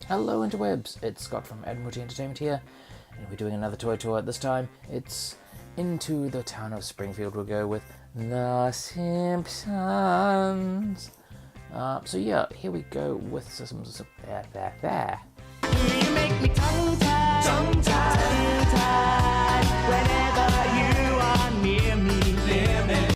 Hello interwebs, it's Scott from Admiralty Entertainment here, and we're doing another toy tour. This time it's into the town of Springfield. We'll go with the Simpsons. So yeah, here we go with some there. You make me tongue-tied whenever you are near me.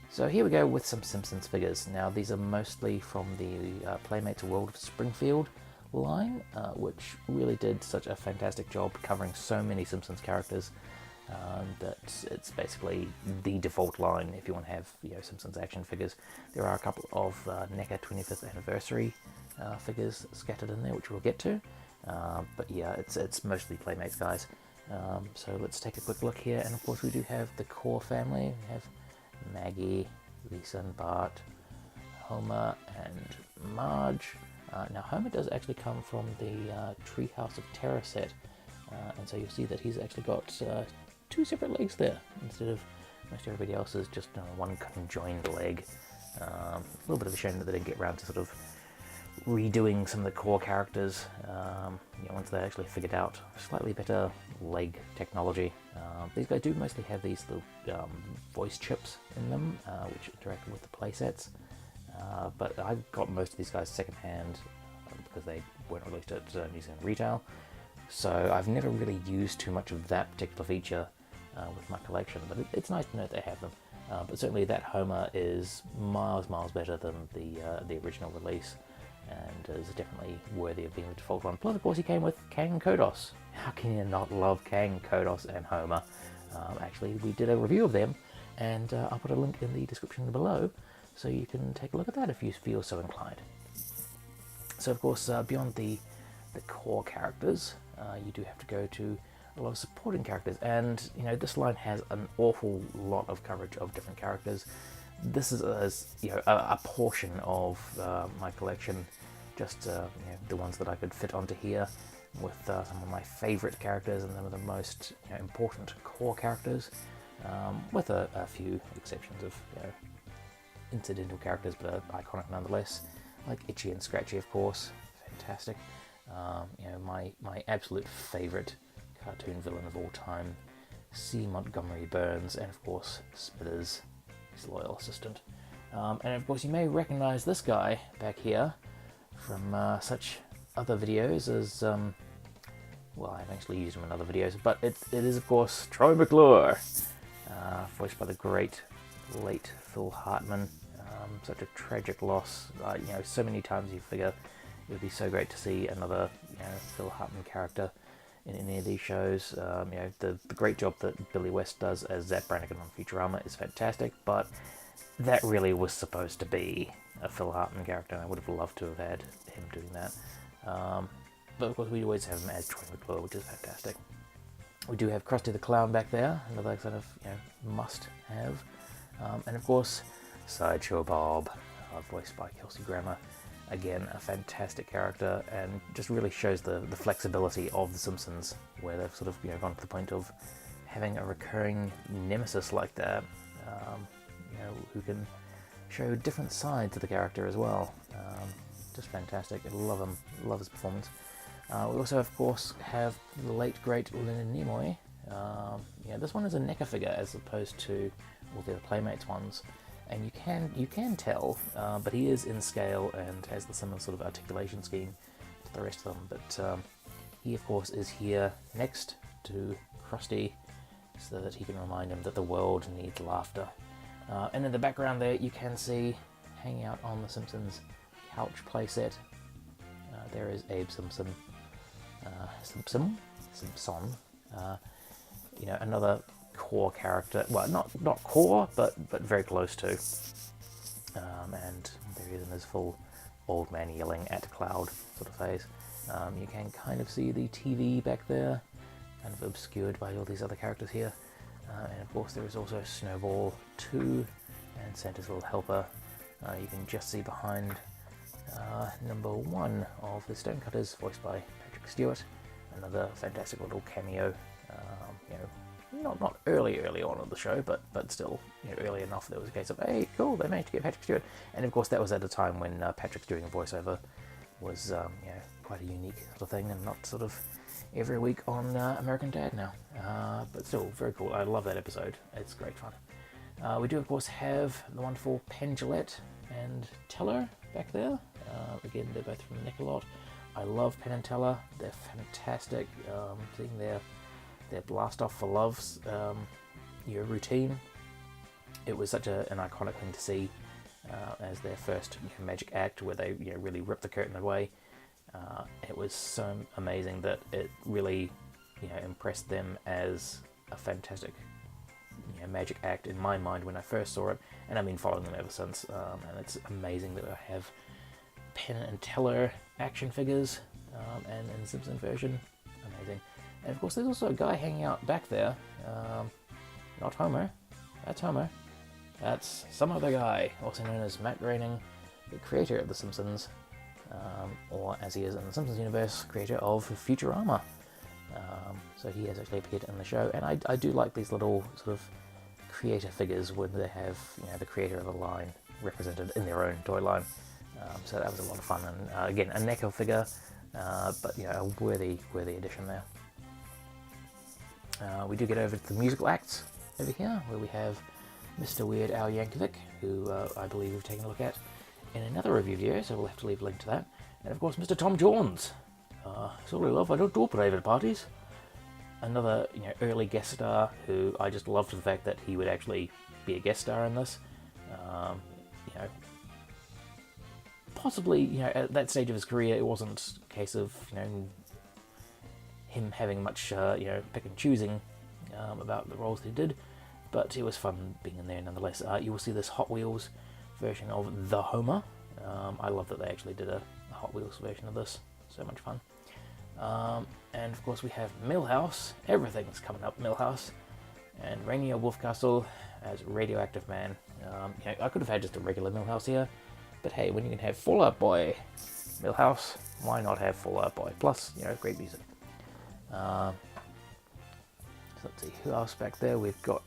So here we go with some Simpsons figures. Now these are mostly from the Playmates World of Springfield line, which really did such a fantastic job covering so many Simpsons characters that it's basically the default line if you want to have Simpsons action figures. There are a couple of NECA 25th anniversary figures scattered in there, which we'll get to. But yeah, it's mostly Playmates, guys. So let's take a quick look here, and of course we do have the core family. We have Maggie, Lisa and Bart, Homer and Marge. Now Homer does actually come from the Treehouse of Terror set, and so you'll see that he's actually got two separate legs there, instead of most everybody else's just one conjoined leg. A little bit of a shame that they didn't get around to sort of redoing some of the core characters once they actually figured out slightly better leg technology. These guys do mostly have these little voice chips in them, which interact with the playsets. But I got most of these guys secondhand because they weren't released at New Zealand retail. So I've never really used too much of that particular feature with my collection, but it's nice to know they have them. But certainly that Homer is miles better than the original release, and is definitely worthy of being the default one. Plus, of course, he came with Kang and Kodos. How can you not love Kang, Kodos, and Homer? Actually, we did a review of them, and I'll put a link in the description below, so you can take a look at that if you feel so inclined. So, of course, beyond the core characters, you do have to go to a lot of supporting characters, and this line has an awful lot of coverage of different characters. This is a portion of my collection, just the ones that I could fit onto here, with some of my favourite characters and some of the most important core characters, with a few exceptions of incidental characters, but iconic nonetheless, like Itchy and Scratchy, of course, fantastic. My absolute favourite cartoon villain of all time, C. Montgomery Burns, and of course Smithers, his loyal assistant. And of course you may recognise this guy back here from such other videos as, well, I've actually used him in other videos, but it is of course Troy McClure, voiced by the great late Phil Hartman. Such a tragic loss. So many times you figure it would be so great to see another Phil Hartman character in any of these shows. The great job that Billy West does as Zap Brannigan on Futurama is fantastic, but that really was supposed to be a Phil Hartman character, and I would have loved to have had him doing that. But of course we always have him as Troy McClure, which is fantastic. We do have Krusty the Clown back there, another kind of must have. And of course Sideshow Bob, voiced by Kelsey Grammer. Again, a fantastic character, and just really shows the flexibility of The Simpsons, where they've sort of gone to the point of having a recurring nemesis like that, who can show different sides of the character as well. Just fantastic. I love him, love his performance. We also, of course, have the late great Leonard Nimoy. This one is a NECA figure as opposed to all the other Playmates ones. And you can tell, but he is in scale and has the similar sort of articulation scheme to the rest of them. But he, of course, is here next to Krusty, so that he can remind him that the world needs laughter. And in the background there, you can see, hanging out on the Simpsons couch playset, there is Abe Simpson. Simpson. Another core character, well, not core, but very close to. And there he is in his full old man yelling at cloud sort of phase. You can kind of see the TV back there, kind of obscured by all these other characters here. And of course there is also Snowball 2 and Santa's Little Helper. You can just see behind number 1 of the Stonecutters, voiced by Patrick Stewart. Another fantastic little cameo. Not early on in the show, but still early enough there was a case of, hey, cool, they managed to get Patrick Stewart. And of course that was at a time when Patrick doing a voiceover was quite a unique sort of thing, and not sort of every week on American Dad now. But still, very cool. I love that episode. It's great fun. We do, of course, have the wonderful Penn and Teller back there. Again, they're both from Nick-a-Lot. I love Penn and Teller. They're fantastic. Seeing their blast off for loves routine. It was such an iconic thing to see as their first magic act, where they really ripped the curtain away. It was so amazing that it really impressed them as a fantastic magic act in my mind when I first saw it, and I've been following them ever since. And it's amazing that I have Penn and Teller action figures and in Simpson version. Amazing. And of course there's also a guy hanging out back there. Not Homer. That's Homer. That's some other guy, also known as Matt Groening, the creator of The Simpsons, or as he is in the Simpsons universe, creator of Futurama. So he has actually appeared in the show, and I do like these little sort of creator figures when they have the creator of a line represented in their own toy line. So that was a lot of fun, and again, a NECA figure, but a worthy addition there. We do get over to the musical acts over here, where we have Mr. Weird Al Yankovic, who I believe we've taken a look at in another review video, so we'll have to leave a link to that. And of course, Mr. Tom Jones. Sorry, love, I don't do private parties. Another early guest star who I just loved the fact that he would actually be a guest star in this. Possibly, at that stage of his career, it wasn't a case of him having much pick and choosing about the roles he did, but it was fun being in there nonetheless. You will see this Hot Wheels version of the Homer. I love that they actually did a Hot Wheels version of this. So much fun. And of course we have Milhouse. Everything's coming up Milhouse. And Rainier Wolfcastle as Radioactive Man. I could have had just a regular Milhouse here, but hey, when you can have Fall Out Boy Milhouse, why not have Fall Out Boy? Plus, great music. So let's see, who else back there? We've got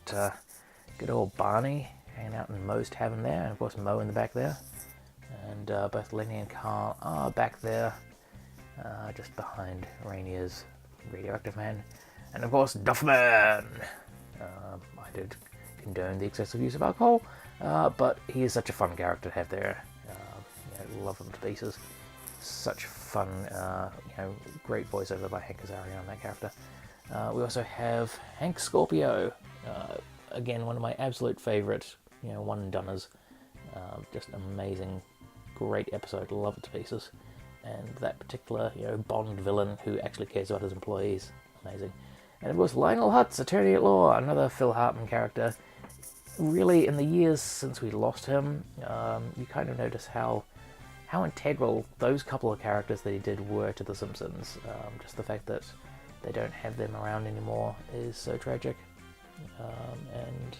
good old Barney hanging out in Moe's Tavern there, and of course Moe in the back there. And both Lenny and Carl are back there, just behind Rainier's Radioactive Man. And of course, Duffman! I did condone the excessive use of alcohol, but he is such a fun character to have there. Love him to pieces. Such fun, great voiceover by Hank Azaria on that character. We also have Hank Scorpio, again, one of my absolute favourite, one-and-doners. Just amazing, great episode, love it to pieces. And that particular, Bond villain who actually cares about his employees, amazing. And of course, Lionel Hutz, Attorney at Law, another Phil Hartman character. Really, in the years since we lost him, you kind of notice how integral those couple of characters that he did were to The Simpsons. Just the fact that they don't have them around anymore is so tragic. And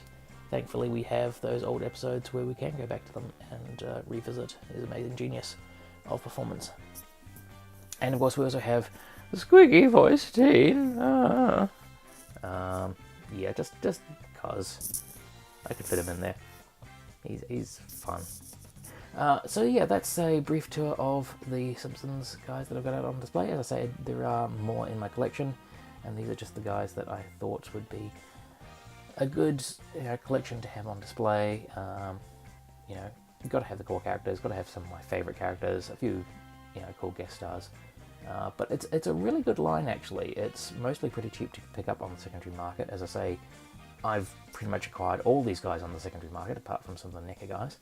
thankfully we have those old episodes where we can go back to them and revisit his amazing genius of performance. And of course we also have the squeaky voice teen. Yeah, just cause I could fit him in there. He's fun. So yeah, that's a brief tour of the Simpsons guys that I've got out on display. As I say, there are more in my collection, and these are just the guys that I thought would be a good collection to have on display. You've got to have the core characters, got to have some of my favourite characters, a few cool guest stars. But it's a really good line actually. It's mostly pretty cheap to pick up on the secondary market. As I say, I've pretty much acquired all these guys on the secondary market, apart from some of the NECA guys.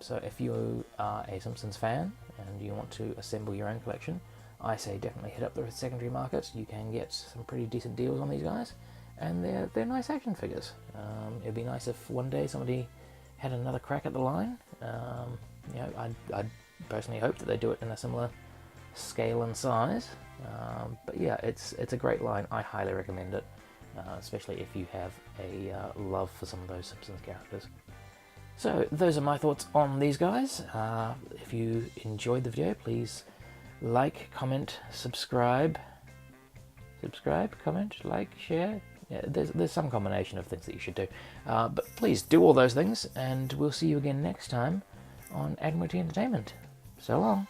So if you are a Simpsons fan and you want to assemble your own collection, I say definitely hit up the secondary market. You can get some pretty decent deals on these guys, and they're nice action figures. It'd be nice if one day somebody had another crack at the line. I'd personally hope that they do it in a similar scale and size. But yeah, it's a great line. I highly recommend it, especially if you have a love for some of those Simpsons characters. So those are my thoughts on these guys. If you enjoyed the video, please like, comment, subscribe, comment, like, share. Yeah, there's some combination of things that you should do. But please do all those things, and we'll see you again next time on Admiralty Entertainment. So long.